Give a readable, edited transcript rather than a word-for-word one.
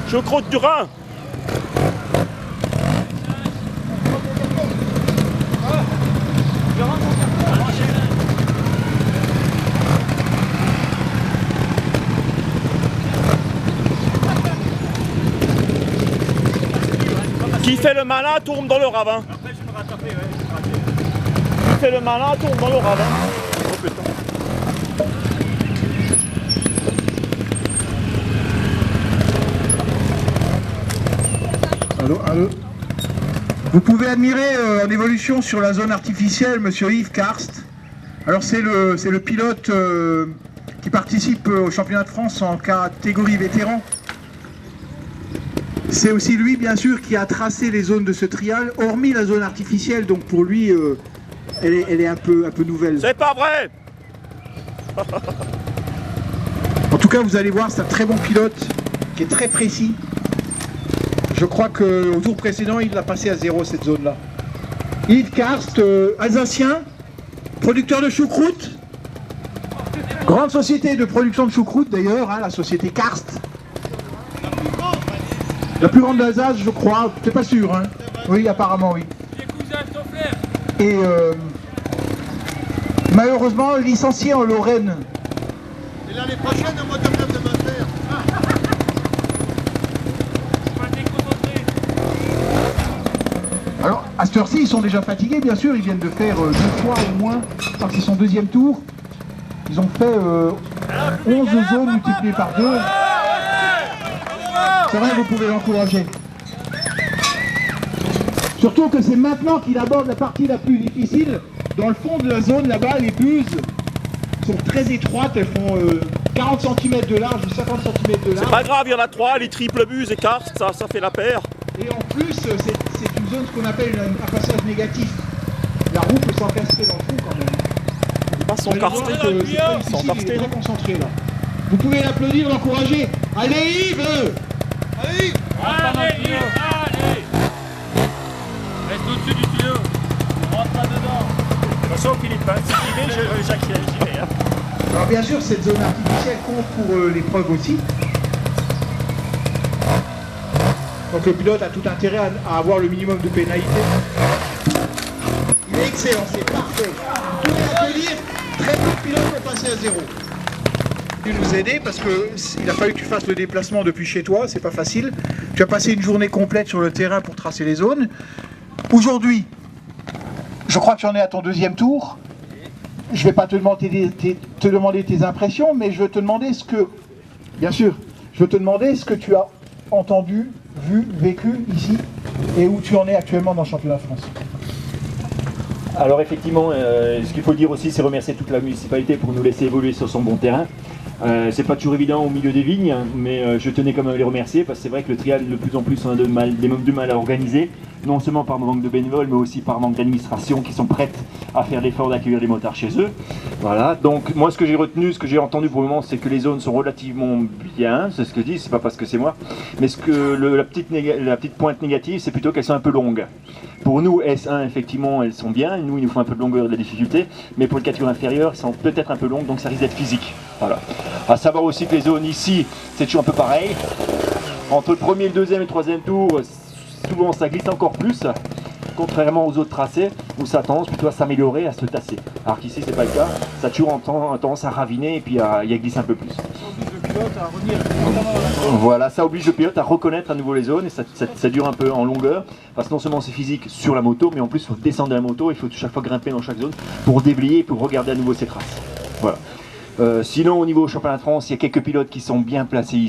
Choucroute du Rhin. Qui fait le malin tombe dans le ravin. Après je me rattraper, ouais. Qui fait le malin tombe dans le ravin. Oh putain. Allô. Vous pouvez admirer en évolution sur la zone artificielle Monsieur Yves Karst. Alors c'est le pilote qui participe au championnat de France en catégorie vétéran. C'est aussi lui bien sûr qui a tracé les zones de ce trial, hormis la zone artificielle, donc pour lui elle est un peu nouvelle. C'est pas vrai. En tout cas vous allez voir, c'est un très bon pilote qui est très précis. Je crois qu'au tour précédent, il l'a passé à 0 cette zone-là. Yves Karst, alsacien, producteur de choucroute. Grande société de production de choucroute d'ailleurs, hein, la société Karst. La plus grande d'Alsace, je crois, t'es pas sûr, hein? Oui, apparemment, oui. Et malheureusement, licencié en Lorraine. Et l'année prochaine, au mois d'octobre de Master. Alors, à cette heure-ci, ils sont déjà fatigués, bien sûr. Ils viennent de faire 2 fois au moins, parce que c'est son 2e tour. Ils ont fait 11 zones multipliées par 2. C'est vrai, vous pouvez l'encourager. Surtout que c'est maintenant qu'il aborde la partie la plus difficile. Dans le fond de la zone, là-bas, les buses sont très étroites. Elles font 40 cm de large ou 50 cm de large. C'est pas grave, il y en a 3, les triples buses et Karst, ça fait la paire. Et en plus, c'est une zone ce qu'on appelle un passage négatif. La roue peut s'encastrer dans le fond quand même. Ils passent sont carstés. C'est très difficile, il est très concentré là. Vous pouvez l'applaudir, l'encourager. Allez Yves! Allez Yves! Allez. Reste au-dessus du tuyau. Rentre pas dedans. Attention Philippe, si j'y vais, j'y vais. Alors bien sûr, cette zone artificielle compte pour l'épreuve aussi. Donc le pilote a tout intérêt à avoir le minimum de pénalité. Il est excellent, c'est parfait. Vous pouvez l'applaudir, très peu de pilotes vont passer à 0. Tu nous aider parce qu'il a fallu que tu fasses le déplacement depuis chez toi, c'est pas facile. Tu as passé une journée complète sur le terrain pour tracer les zones. Aujourd'hui, je crois que tu en es à ton 2e tour. Je ne vais pas te demander tes impressions, mais je veux te demander je veux te demander ce que tu as entendu, vu, vécu ici, et où tu en es actuellement dans le championnat de France. Alors effectivement, ce qu'il faut dire aussi, c'est remercier toute la municipalité pour nous laisser évoluer sur son bon terrain. C'est pas toujours évident au milieu des vignes, mais je tenais quand même à les remercier parce que c'est vrai que le trial de plus en plus on a du mal à organiser, non seulement par manque de bénévoles, mais aussi par manque d'administration qui sont prêtes à faire l'effort d'accueillir les motards chez eux. Voilà, donc moi ce que j'ai retenu, ce que j'ai entendu pour le moment, c'est que les zones sont relativement bien, c'est ce que je dis, c'est pas parce que c'est moi, mais la petite pointe négative, c'est plutôt qu'elles sont un peu longues. Pour nous, S1, effectivement, elles sont bien, nous, il nous faut un peu de longueur et de la difficulté, mais pour le catégorie inférieure, elles sont peut-être un peu longues, donc ça risque d'être physique. Voilà. À savoir aussi que les zones ici, c'est toujours un peu pareil. Entre le 1er, le 2e et le 3e tour, souvent ça glisse encore plus, contrairement aux autres tracés, où ça a tendance plutôt à s'améliorer, à se tasser. Alors qu'ici, c'est pas le cas, ça a toujours tendance à raviner et puis à glisser un peu plus. Voilà, ça oblige le pilote à reconnaître à nouveau les zones et ça dure un peu en longueur parce que non seulement c'est physique sur la moto, mais en plus il faut descendre de la moto, il faut chaque fois grimper dans chaque zone pour déblayer et pour regarder à nouveau ses traces. Voilà. Sinon au niveau championnat de France, il y a quelques pilotes qui sont bien placés ici.